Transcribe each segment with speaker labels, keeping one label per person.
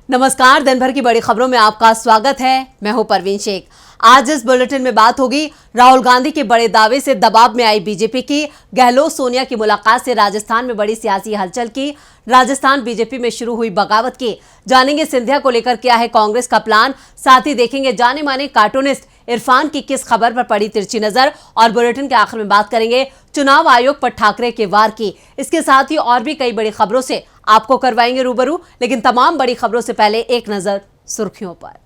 Speaker 1: नमस्कार, दिन भर की बड़ी खबरों में आपका स्वागत है। मैं हूं परवीन शेख। आज इस बुलेटिन में बात होगी राहुल गांधी के बड़े दावे से दबाव में आई बीजेपी की, गहलोत सोनिया की मुलाकात से राजस्थान में बड़ी सियासी हलचल की, राजस्थान बीजेपी में शुरू हुई बगावत की, जानेंगे सिंधिया को लेकर क्या है कांग्रेस का प्लान, साथ ही देखेंगे जाने माने कार्टूनिस्ट इरफान की किस खबर पर पड़ी तिरछी नजर, और बुलेटिन के आखिर में बात करेंगे चुनाव आयोग पर ठाकरे के वार की। इसके साथ ही और भी कई बड़ी खबरों से आपको करवाएंगे रूबरू, लेकिन तमाम बड़ी खबरों से पहले एक नजर सुर्खियों पर।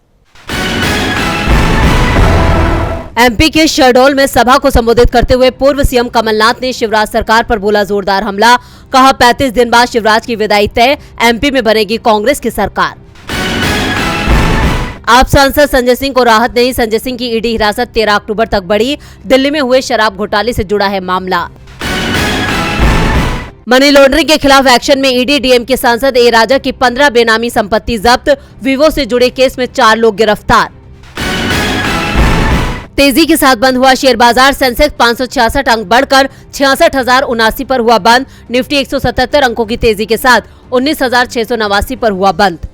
Speaker 1: एमपी के शहडोल में सभा को संबोधित करते हुए पूर्व सीएम कमलनाथ ने शिवराज सरकार पर बोला जोरदार हमला, कहा 35 दिन बाद शिवराज की विदाई तय, एमपी में बनेगी कांग्रेस की सरकार। आप सांसद संजय सिंह को राहत नहीं, संजय सिंह की ईडी हिरासत 13 अक्टूबर तक बढ़ी, दिल्ली में हुए शराब घोटाले से जुड़ा है मामला। मनी लॉन्ड्रिंग के खिलाफ एक्शन में ईडी, डीएम के सांसद ए राजा की 15 बेनामी संपत्ति जब्त, विवो से जुड़े केस में 4 लोग गिरफ्तार। तेजी के साथ बंद हुआ शेयर बाजार, सेंसेक्स 566 अंक बढ़कर 66,079 पर हुआ बंद, निफ्टी 177 अंकों की तेजी के साथ 19,689 पर हुआ बंद।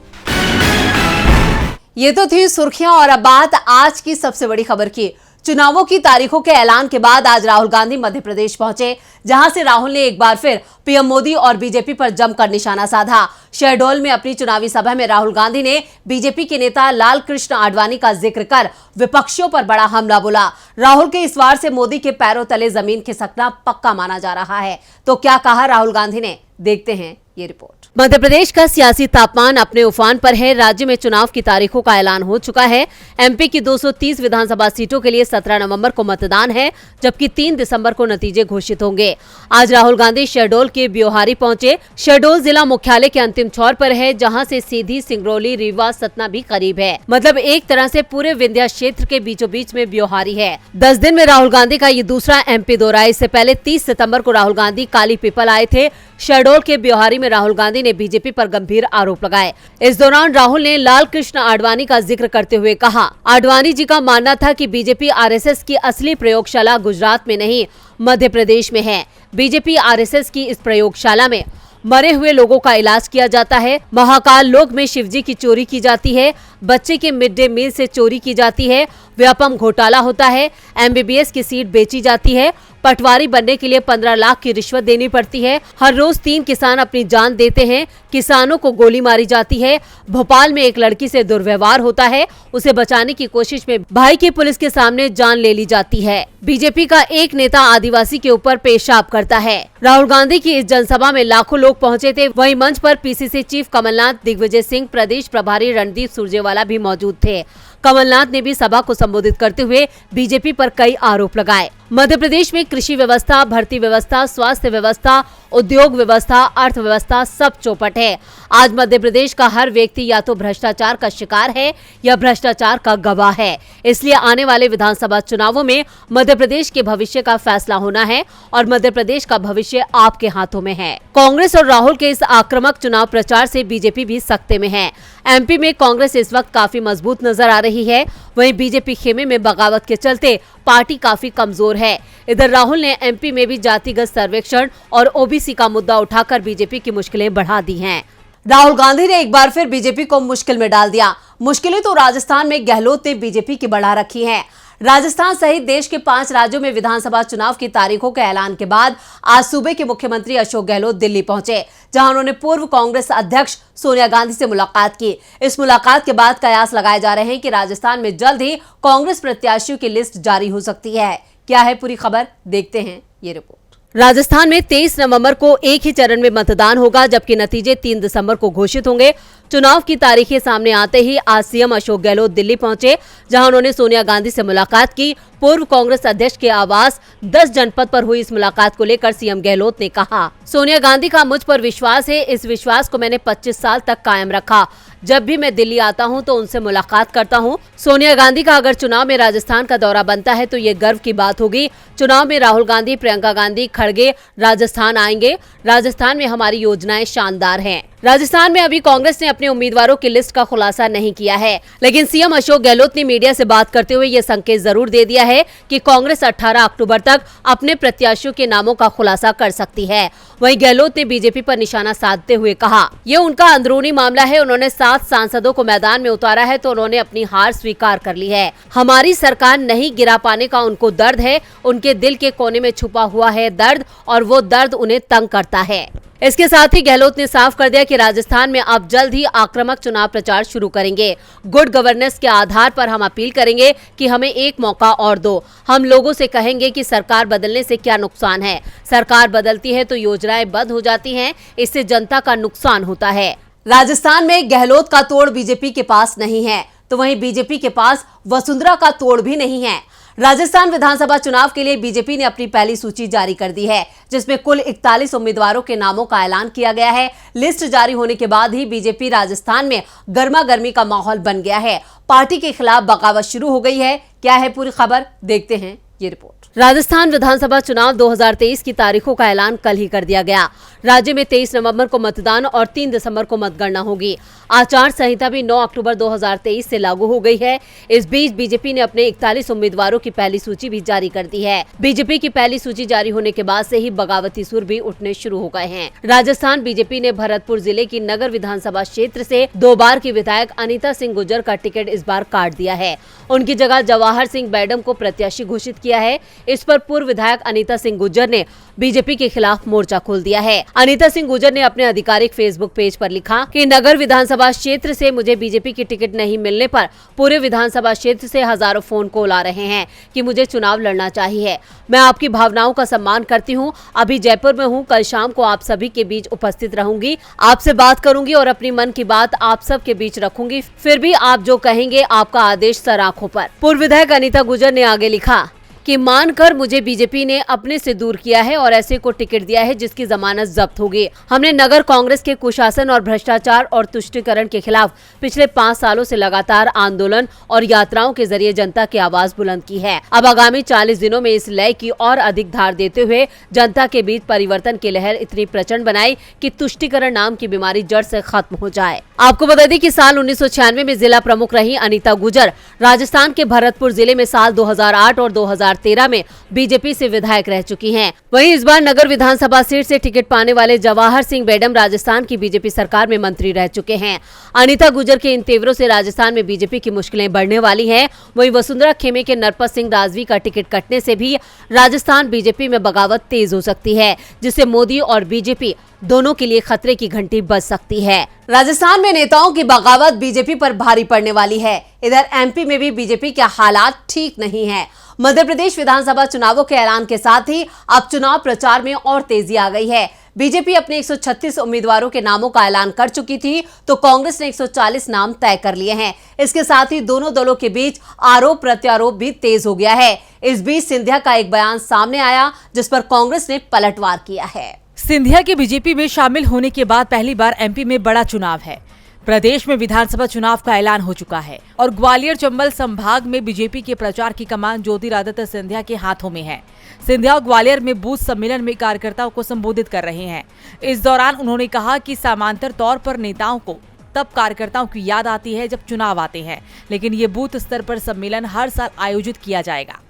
Speaker 1: ये तो थी सुर्खियां, और अब बात आज की सबसे बड़ी खबर की। चुनावों की तारीखों के ऐलान के बाद आज राहुल गांधी मध्य प्रदेश पहुंचे, जहां से राहुल ने एक बार फिर पीएम मोदी और बीजेपी पर जमकर निशाना साधा। शहडोल में अपनी चुनावी सभा में राहुल गांधी ने बीजेपी के नेता लाल कृष्ण आडवाणी का जिक्र कर विपक्षियों पर बड़ा हमला बोला। राहुल के इस वार से मोदी के पैरों तले जमीन खिसकना पक्का माना जा रहा है। तो क्या कहा राहुल गांधी ने, देखते हैं ये रिपोर्ट। मध्य प्रदेश का सियासी तापमान अपने उफान पर है। राज्य में चुनाव की तारीखों का ऐलान हो चुका है। एमपी की 230 विधानसभा सीटों के लिए 17 नवंबर को मतदान है, जबकि 3 दिसंबर को नतीजे घोषित होंगे। आज राहुल गांधी शहडोल के ब्योहारी पहुंचे। शहडोल जिला मुख्यालय के अंतिम छोर पर है, जहां से सीधी सिंगरौली, रीवा, सतना भी करीब है। मतलब एक तरह से पूरे विंध्या क्षेत्र के बीचों बीच में ब्योहारी है। 10 दिन में राहुल गांधी का ये दूसरा एमपी दौरा है। इससे पहले 30 सितम्बर को राहुल गांधी काली पीपल आए थे। शहडोल के ब्योहारी में राहुल गांधी ने बीजेपी पर गंभीर आरोप लगाए। इस दौरान राहुल ने लाल कृष्ण आडवाणी का जिक्र करते हुए कहा, आडवाणी जी का मानना था कि बीजेपी आरएसएस की असली प्रयोगशाला गुजरात में नहीं, मध्य प्रदेश में है। बीजेपी आरएसएस की इस प्रयोगशाला में मरे हुए लोगों का इलाज किया जाता है। महाकाल लोक में शिवजी की चोरी की जाती है, बच्चे के मिड डे मील से चोरी की जाती है, व्यापम घोटाला होता है, एमबीबीएस की सीट बेची जाती है, पटवारी बनने के लिए 15 लाख की रिश्वत देनी पड़ती है, हर रोज 3 किसान अपनी जान देते हैं, किसानों को गोली मारी जाती है, भोपाल में एक लड़की से दुर्व्यवहार होता है, उसे बचाने की कोशिश में भाई की पुलिस के सामने जान ले ली जाती है। बीजेपी का एक नेता आदिवासी के ऊपर पेशाब करता है। राहुल गांधी की इस जनसभा में लाखों लोग पहुंचे थे। वहीं मंच पर पीसीसी चीफ कमलनाथ, दिग्विजय सिंह, प्रदेश प्रभारी रणदीप सुरजेवाला भी मौजूद थे। कमलनाथ ने भी सभा को संबोधित करते हुए बीजेपी पर कई आरोप लगाए। मध्य प्रदेश में कृषि व्यवस्था, भर्ती व्यवस्था, स्वास्थ्य व्यवस्था, उद्योग व्यवस्था, अर्थव्यवस्था सब चौपट है। आज मध्य प्रदेश का हर व्यक्ति या तो भ्रष्टाचार का शिकार है या भ्रष्टाचार का गवाह है। इसलिए आने वाले विधानसभा चुनावों में मध्य प्रदेश के भविष्य का फैसला होना है, और मध्य प्रदेश का भविष्य आपके हाथों में है। कांग्रेस और राहुल के इस आक्रामक चुनाव प्रचार से बीजेपी भी सख्ते में है। एमपी में कांग्रेस इस वक्त काफी मजबूत नजर आ रही है, वहीं बीजेपी खेमे में बगावत के चलते पार्टी काफी कमजोर है। इधर राहुल ने एमपी में भी जातिगत सर्वेक्षण और ओबीसी का मुद्दा उठाकर बीजेपी की मुश्किलें बढ़ा दी हैं। राहुल गांधी ने एक बार फिर बीजेपी को मुश्किल में डाल दिया। मुश्किलें तो राजस्थान में गहलोत ने बीजेपी की बढ़ा रखी हैं। राजस्थान सहित देश के 5 राज्यों में विधानसभा चुनाव की तारीखों के ऐलान के बाद आज सूबे के मुख्यमंत्री अशोक गहलोत दिल्ली पहुंचे, जहां उन्होंने पूर्व कांग्रेस अध्यक्ष सोनिया गांधी से मुलाकात की। इस मुलाकात के बाद कयास लगाए जा रहे हैं कि राजस्थान में जल्द ही कांग्रेस प्रत्याशियों की लिस्ट जारी हो सकती है। क्या है पूरी खबर, देखते हैं ये रिपोर्ट। राजस्थान में 23 नवंबर को एक ही चरण में मतदान होगा, जबकि नतीजे 3 दिसंबर को घोषित होंगे। चुनाव की तारीखें सामने आते ही आज सीएम अशोक गहलोत दिल्ली पहुंचे, जहां उन्होंने सोनिया गांधी से मुलाकात की। पूर्व कांग्रेस अध्यक्ष के आवास 10 जनपद पर हुई इस मुलाकात को लेकर सीएम गहलोत ने कहा, सोनिया गांधी का मुझ पर विश्वास है। इस विश्वास को मैंने 25 साल तक कायम रखा। जब भी मैं दिल्ली आता हूं तो उनसे मुलाकात करता हूं। सोनिया गांधी का अगर चुनाव में राजस्थान का दौरा बनता है तो ये गर्व की बात होगी। चुनाव में राहुल गांधी, प्रियंका गांधी, खड़गे राजस्थान आएंगे। राजस्थान में हमारी योजनाएं शानदार हैं। राजस्थान में अभी कांग्रेस ने अपने उम्मीदवारों की लिस्ट का खुलासा नहीं किया है, लेकिन सीएम अशोक गहलोत ने मीडिया से बात करते हुए ये संकेत जरूर दे दिया है कि कांग्रेस 18 अक्टूबर तक अपने प्रत्याशियों के नामों का खुलासा कर सकती है। वहीं गहलोत ने बीजेपी पर निशाना साधते हुए कहा, ये उनका अंदरूनी मामला है। उन्होंने 7 सांसदों को मैदान में उतारा है तो उन्होंने अपनी हार स्वीकार कर ली है। हमारी सरकार नहीं गिरा पाने का उनको दर्द है, उनके दिल के कोने में छुपा हुआ है दर्द, और वो दर्द उन्हें तंग करता है। इसके साथ ही गहलोत ने साफ कर दिया कि राजस्थान में अब जल्द ही आक्रामक चुनाव प्रचार शुरू करेंगे। गुड गवर्नेंस के आधार पर हम अपील करेंगे कि हमें एक मौका और दो। हम लोगों से कहेंगे कि सरकार बदलने से क्या नुकसान है। सरकार बदलती है तो योजनाएं बंद हो जाती हैं, इससे जनता का नुकसान होता है। राजस्थान में गहलोत का तोड़ बीजेपी के पास नहीं है, तो वहीं बीजेपी के पास वसुंधरा का तोड़ भी नहीं है। राजस्थान विधानसभा चुनाव के लिए बीजेपी ने अपनी पहली सूची जारी कर दी है, जिसमें कुल 41 उम्मीदवारों के नामों का ऐलान किया गया है। लिस्ट जारी होने के बाद ही बीजेपी राजस्थान में गर्मा गर्मी का माहौल बन गया है। पार्टी के खिलाफ बगावत शुरू हो गई है। क्या है पूरी खबर, देखते हैं ये रिपोर्ट। राजस्थान विधानसभा चुनाव 2023 की तारीखों का ऐलान कल ही कर दिया गया। राज्य में 23 नवंबर को मतदान और 3 दिसंबर को मतगणना होगी। आचार संहिता भी 9 अक्टूबर 2023 से लागू हो गई है। इस बीच बीजेपी ने अपने 41 उम्मीदवारों की पहली सूची भी जारी कर दी है। बीजेपी की पहली सूची जारी होने के बाद से ही बगावती सुर भी उठने शुरू हो गए हैं। राजस्थान बीजेपी ने भरतपुर जिले की नगर विधानसभा क्षेत्र से 2 बार की विधायक अनीता सिंह गुर्जर का टिकट इस बार काट दिया है। उनकी जगह जवाहर सिंह बैडम को प्रत्याशी घोषित किया है। इस पर पूर्व विधायक अनीता सिंह गुर्जर ने बीजेपी के खिलाफ मोर्चा खोल दिया है। अनीता सिंह गुर्जर ने अपने आधिकारिक फेसबुक पेज पर लिखा कि नगर विधानसभा क्षेत्र से मुझे बीजेपी की टिकट नहीं मिलने पर पूरे विधानसभा क्षेत्र से हजारों फोन कॉल आ रहे हैं कि मुझे चुनाव लड़ना चाहिए। मैं आपकी भावनाओं का सम्मान करती हूं। अभी जयपुर में हूं। कल शाम को आप सभी के बीच उपस्थित रहूंगी, आपसे बात करूंगी और अपनी मन की बात आप सब के बीच रखूंगी। फिर भी आप जो कहेंगे आपका आदेश सर आंखों पर। पूर्व विधायक अनीता गुर्जर ने आगे लिखा कि मानकर मुझे बीजेपी ने अपने से दूर किया है और ऐसे को टिकट दिया है जिसकी जमानत जब्त होगी। हमने नगर कांग्रेस के कुशासन और भ्रष्टाचार और तुष्टीकरण के खिलाफ पिछले 5 सालों से लगातार आंदोलन और यात्राओं के जरिए जनता की आवाज बुलंद की है। अब आगामी 40 दिनों में इस लय की और अधिक धार देते हुए जनता के बीच परिवर्तन की लहर इतनी प्रचंड बनाई कि तुष्टीकरण नाम की बीमारी जड़ से खत्म हो जाए। आपको बता दें कि साल 1996 में जिला प्रमुख रही अनीता गुर्जर राजस्थान के भरतपुर जिले में साल 2008 और 2013 में बीजेपी से विधायक रह चुकी हैं। वहीं इस बार नगर विधानसभा सीट से टिकट पाने वाले जवाहर सिंह बैडम राजस्थान की बीजेपी सरकार में मंत्री रह चुके हैं। अनीता गुर्जर के इन तेवरों से राजस्थान में बीजेपी की मुश्किलें बढ़ने वाली हैं। वहीं वसुंधरा खेमे के नरपत सिंह राजवी का टिकट कटने से भी राजस्थान बीजेपी में बगावत तेज हो सकती है, जिससे मोदी और बीजेपी दोनों के लिए खतरे की घंटी बज सकती है। राजस्थान में नेताओं की बगावत बीजेपी पर भारी पड़ने वाली है। इधर एमपी में भी बीजेपी के हालात ठीक नहीं है। मध्य प्रदेश विधानसभा चुनावों के ऐलान के साथ ही अब चुनाव प्रचार में और तेजी आ गई है। बीजेपी अपने 136 उम्मीदवारों के नामों का ऐलान कर चुकी थी, तो कांग्रेस ने 140 नाम तय कर लिए हैं। इसके साथ ही दोनों दलों के बीच आरोप प्रत्यारोप भी तेज हो गया है। इस बीच सिंधिया का एक बयान सामने आया, जिस पर कांग्रेस ने पलटवार किया है।
Speaker 2: सिंधिया के बीजेपी में शामिल होने के बाद पहली बार एमपी में बड़ा चुनाव है। प्रदेश में विधानसभा चुनाव का ऐलान हो चुका है और ग्वालियर चंबल संभाग में बीजेपी के प्रचार की कमान ज्योतिरादित्य सिंधिया के हाथों में है। सिंधिया ग्वालियर में बूथ सम्मेलन में कार्यकर्ताओं को संबोधित कर रहे हैं। इस दौरान उन्होंने कहा कि समानांतर तौर पर नेताओं को तब कार्यकर्ताओं की याद आती है जब चुनाव आते हैं, लेकिन ये बूथ स्तर पर सम्मेलन हर साल आयोजित किया जाएगा।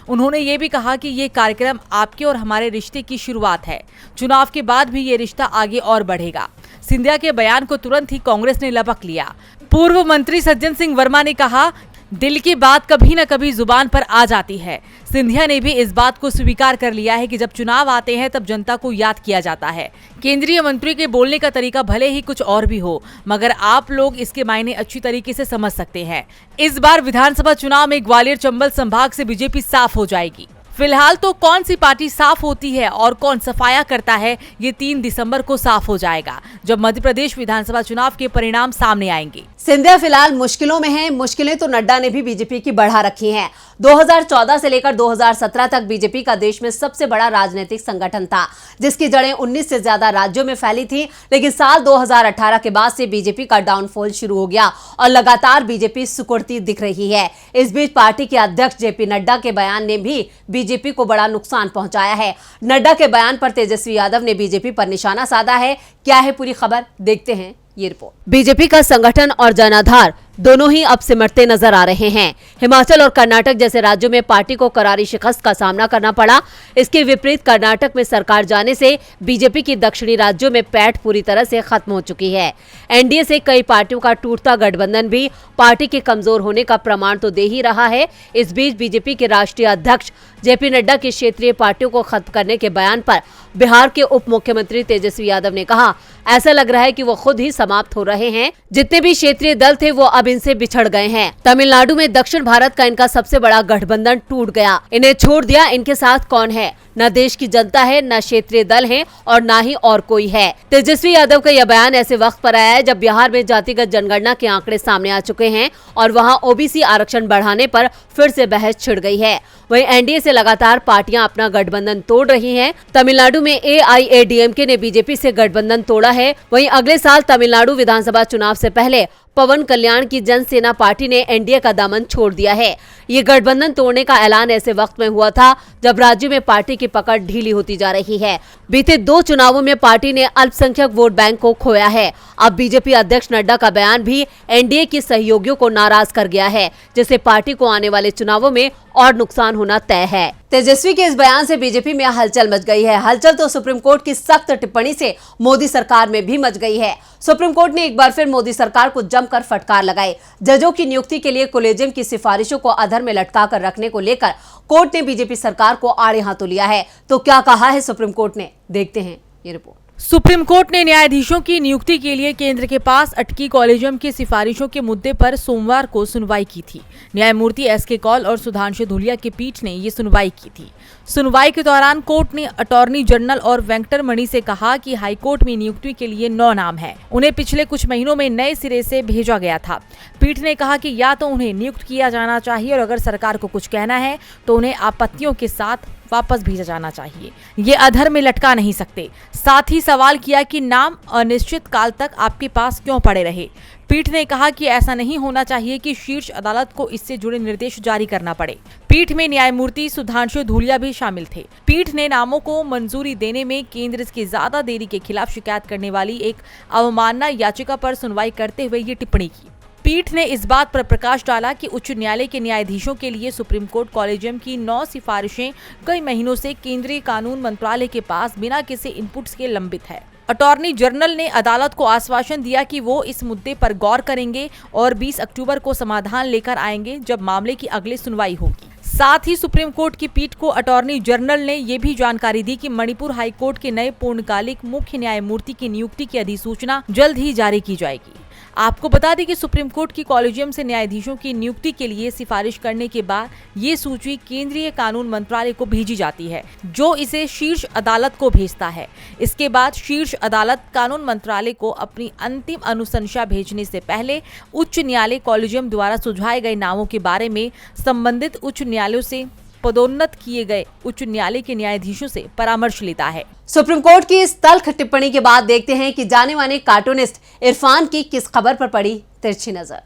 Speaker 2: उन्होंने ये भी कहा कि ये कार्यक्रम आपके और हमारे रिश्ते की शुरुआत है। चुनाव के बाद भी ये रिश्ता आगे और बढ़ेगा। सिंधिया के बयान को तुरंत ही कांग्रेस ने लपक लिया। पूर्व मंत्री सज्जन सिंह वर्मा ने कहा, दिल की बात कभी न कभी जुबान पर आ जाती है। सिंधिया ने भी इस बात को स्वीकार कर लिया है कि जब चुनाव आते हैं तब जनता को याद किया जाता है। केंद्रीय मंत्री के बोलने का तरीका भले ही कुछ और भी हो, मगर आप लोग इसके मायने अच्छी तरीके से समझ सकते हैं। इस बार विधानसभा चुनाव में ग्वालियर चंबल संभाग से बीजेपी साफ हो जाएगी। फिलहाल तो कौन सी पार्टी साफ होती है और कौन सफाया करता है, ये 3 दिसंबर को साफ हो जाएगा, जब मध्य प्रदेश विधानसभा चुनाव के परिणाम सामने आएंगे।
Speaker 1: सिंधिया फिलहाल मुश्किलों में हैं। मुश्किलें तो नड्डा ने भी बीजेपी की बढ़ा रखी हैं। 2014 से लेकर 2017 तक बीजेपी का देश में सबसे बड़ा राजनीतिक संगठन था, जिसकी जड़ें 19 से ज्यादा राज्यों में फैली थी। लेकिन साल 2018 के बाद से बीजेपी का डाउनफॉल शुरू हो गया और लगातार बीजेपी सुकुड़ती दिख रही है। इस बीच पार्टी के अध्यक्ष जेपी नड्डा के बयान ने भी बीजेपी को बड़ा नुकसान पहुंचाया है। नड्डा के बयान पर तेजस्वी यादव ने बीजेपी पर निशाना साधा है। क्या है पूरी खबर, देखते हैं ये रिपोर्ट। बीजेपी का संगठन और जनाधार दोनों ही अब सिमटते नजर आ रहे हैं। हिमाचल और कर्नाटक जैसे राज्यों में पार्टी को करारी शिकस्त का सामना करना पड़ा। इसके विपरीत कर्नाटक में सरकार जाने से बीजेपी की दक्षिणी राज्यों में पैठ पूरी तरह से खत्म हो चुकी है। एनडीए से कई पार्टियों का टूटता गठबंधन भी पार्टी के कमजोर होने का प्रमाण तो दे ही रहा है। इस बीच बीजेपी के राष्ट्रीय अध्यक्ष जेपी नड्डा की क्षेत्रीय पार्टियों को खत्म करने के बयान पर बिहार के उप मुख्यमंत्री तेजस्वी यादव ने कहा, ऐसा लग रहा है कि वो खुद ही समाप्त हो रहे हैं। जितने भी क्षेत्रीय दल थे वो अब इनसे बिछड़ गए हैं। तमिलनाडु में दक्षिण भारत का इनका सबसे बड़ा गठबंधन टूट गया। इन्हें छोड़ दिया। इनके साथ कौन है? न देश की जनता है, न क्षेत्रीय दल है और न ही और कोई है। तेजस्वी यादव का यह बयान ऐसे वक्त पर आया है जब बिहार में जातिगत जनगणना के आंकड़े सामने आ चुके हैं और वहां ओबीसी आरक्षण बढ़ाने पर फिर से बहस छिड़ गई है। वहीं एनडीए से लगातार पार्टियां अपना गठबंधन तोड़ रही हैं। तमिलनाडु में एआईएडीएमके ने बीजेपी से गठबंधन तोड़ा है। वहीं अगले साल तमिलनाडु विधानसभा चुनाव से पहले पवन कल्याण की जनसेना पार्टी ने एनडीए का दामन छोड़ दिया है। ये गठबंधन तोड़ने का ऐलान ऐसे वक्त में हुआ था जब राज्य में पार्टी की पकड़ ढीली होती जा रही है। बीते 2 चुनावों में पार्टी ने अल्पसंख्यक वोट बैंक को खोया है। अब बीजेपी अध्यक्ष नड्डा का बयान भी एनडीए के सहयोगियों को नाराज कर गया है, जिससे पार्टी को आने वाले चुनावों में और नुकसान होना तय है। तेजस्वी के इस बयान से बीजेपी में हलचल मच गई है। हलचल तो सुप्रीम कोर्ट की सख्त टिप्पणी से मोदी सरकार में भी मच गई है। सुप्रीम कोर्ट ने एक बार फिर मोदी सरकार को जमकर फटकार लगाई। जजों की नियुक्ति के लिए कोलेजियम की सिफारिशों को अधर में लटका कर रखने को लेकर कोर्ट ने बीजेपी सरकार को आड़े हाथों लिया है। तो क्या कहा है सुप्रीम कोर्ट ने, देखते हैं ये रिपोर्ट।
Speaker 2: सुप्रीम कोर्ट ने न्यायाधीशों की नियुक्ति के लिए केंद्र के पास अटकी कॉलेजियम की सिफारिशों के मुद्दे पर सोमवार को सुनवाई की थी। न्यायमूर्ति एसके कौल और सुधांशु धूलिया की पीठ ने ये सुनवाई की थी। सुनवाई के दौरान कोर्ट ने अटॉर्नी जनरल और वेंकटरमणि से कहा कि हाईकोर्ट में नियुक्ति के लिए 9 नाम हैं। उन्हें पिछले कुछ महीनों में नए सिरे से भेजा गया था। पीठ ने कहा कि या तो उन्हें नियुक्त किया जाना चाहिए और अगर सरकार को कुछ कहना है तो उन्हें आपत्तियों के साथ वापस भेजा जाना चाहिए। ये अधर में लटका नहीं सकते। साथ ही सवाल किया कि नाम अनिश्चित काल तक आपके पास क्यों पड़े रहे। पीठ ने कहा कि ऐसा नहीं होना चाहिए कि शीर्ष अदालत को इससे जुड़े निर्देश जारी करना पड़े। पीठ में न्यायमूर्ति सुधांशु धूलिया भी शामिल थे। पीठ ने नामों को मंजूरी देने में केंद्र की ज्यादा देरी के खिलाफ शिकायत करने वाली एक अवमानना याचिका पर सुनवाई करते हुए ये टिप्पणी की। पीठ ने इस बात पर प्रकाश डाला कि उच्च न्यायालय के न्यायाधीशों के लिए सुप्रीम कोर्ट कॉलेजियम की 9 सिफारिशें कई महीनों से केंद्रीय कानून मंत्रालय के पास बिना किसी इनपुट्स के लंबित है। अटॉर्नी जनरल ने अदालत को आश्वासन दिया कि वो इस मुद्दे पर गौर करेंगे और 20 अक्टूबर को समाधान लेकर आएंगे, जब मामले की अगली सुनवाई होगी। साथ ही सुप्रीम कोर्ट की पीठ को अटॉर्नी जनरल ने ये भी जानकारी दी कि मणिपुर हाईकोर्ट के नए पूर्णकालिक मुख्य न्यायमूर्ति की नियुक्ति की अधिसूचना जल्द ही जारी की जाएगी। आपको बता दें कि सुप्रीम कोर्ट की कॉलेजियम से न्यायाधीशों की नियुक्ति के लिए सिफारिश करने के बाद ये सूची केंद्रीय कानून मंत्रालय को भेजी जाती है, जो इसे शीर्ष अदालत को भेजता है। इसके बाद शीर्ष अदालत कानून मंत्रालय को अपनी अंतिम अनुशंसा भेजने से पहले उच्च न्यायालय कॉलेजियम द्वारा सुझाए गए नामों के बारे में संबंधित उच्च न्यायालयों से पदोन्नत किए गए उच्च न्यायालय के न्यायाधीशों से परामर्श लेता है।
Speaker 1: सुप्रीम कोर्ट की इस तल्ख टिप्पणी के बाद देखते हैं कि जाने माने कार्टूनिस्ट इरफान की किस खबर पर पड़ी तिरछी नजर।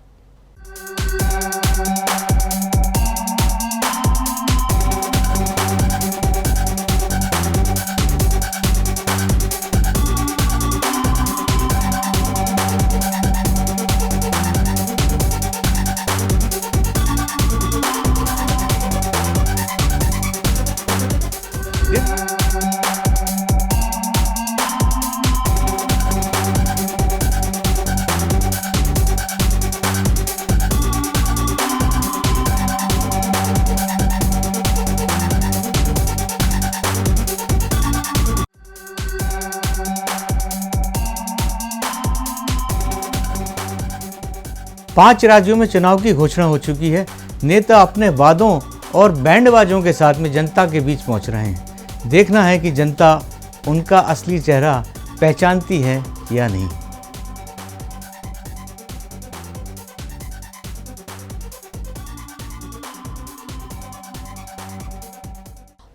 Speaker 3: 5 राज्यों में चुनाव की घोषणा हो चुकी है। नेता अपने वादों और बैंडबाजों के साथ में जनता के बीच पहुंच रहे हैं। देखना है कि जनता उनका असली चेहरा पहचानती है या नहीं।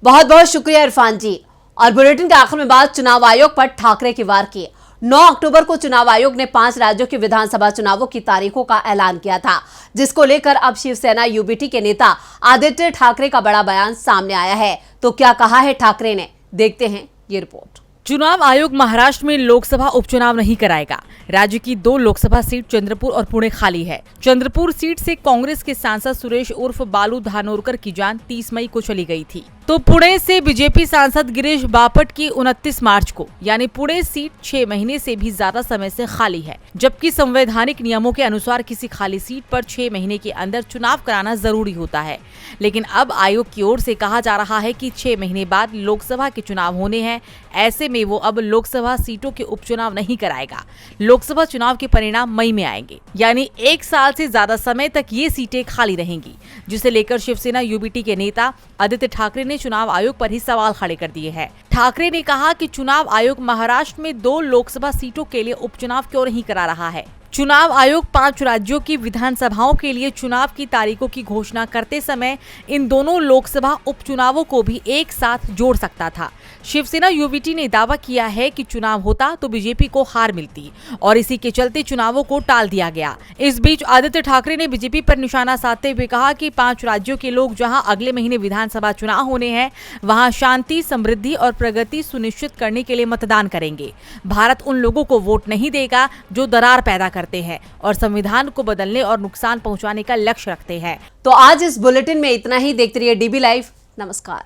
Speaker 1: बहुत बहुत शुक्रिया इरफान जी। और बुलेटिन के आखिर में बात चुनाव आयोग पर ठाकरे की वार की। 9 अक्टूबर को चुनाव आयोग ने 5 राज्यों के विधानसभा चुनावों की तारीखों का ऐलान किया था, जिसको लेकर अब शिवसेना यूबीटी के नेता आदित्य ठाकरे का बड़ा बयान सामने आया है। तो क्या कहा है ठाकरे ने, देखते हैं ये रिपोर्ट।
Speaker 2: चुनाव आयोग महाराष्ट्र में लोकसभा उपचुनाव नहीं कराएगा। राज्य की 2 लोकसभा सीट चंद्रपुर और पुणे खाली है। चंद्रपुर सीट से कांग्रेस के सांसद सुरेश उर्फ बालू धानोरकर की जान 30 मई को चली गई थी, तो पुणे से बीजेपी सांसद गिरीश बापट की 29 मार्च को, यानी पुणे सीट 6 महीने से भी ज्यादा समय से खाली है। जबकि संवैधानिक नियमों के अनुसार किसी खाली सीट पर 6 महीने के अंदर चुनाव कराना जरूरी होता है, लेकिन अब आयोग की ओर से कहा जा रहा है कि 6 महीने बाद लोकसभा के चुनाव होने हैं। ऐसे में वो अब लोकसभा सीटों के उपचुनाव नहीं कराएगा। लोकसभा चुनाव के परिणाम मई में आएंगे, यानी 1 साल से ज्यादा समय तक ये सीटें खाली रहेंगी, जिसे लेकर शिवसेना यूबीटी के नेता आदित्य ठाकरे ने चुनाव आयोग पर ही सवाल खड़े कर दिए हैं। ठाकरे ने कहा कि चुनाव आयोग महाराष्ट्र में 2 लोकसभा सीटों के लिए उपचुनाव क्यों नहीं करा रहा है। चुनाव आयोग 5 राज्यों की विधानसभाओं के लिए चुनाव की तारीखों की घोषणा करते समय इन दोनों लोकसभा उपचुनावों को भी एक साथ जोड़ सकता था। शिवसेना यूबीटी ने दावा किया है कि चुनाव होता तो बीजेपी को हार मिलती और इसी के चलते चुनावों को टाल दिया गया। इस बीच आदित्य ठाकरे ने बीजेपी पर निशाना साधते हुए कहा कि 5 राज्यों के लोग जहां अगले महीने विधानसभा चुनाव होने हैं, वहां शांति, समृद्धि और प्रगति सुनिश्चित करने के लिए मतदान करेंगे। भारत उन लोगों को वोट नहीं देगा जो दरार पैदा करते हैं और संविधान को बदलने और नुकसान पहुंचाने का लक्ष्य रखते हैं।
Speaker 1: तो आज इस बुलेटिन में इतना ही। देखते रहिए डीबी लाइव। नमस्कार।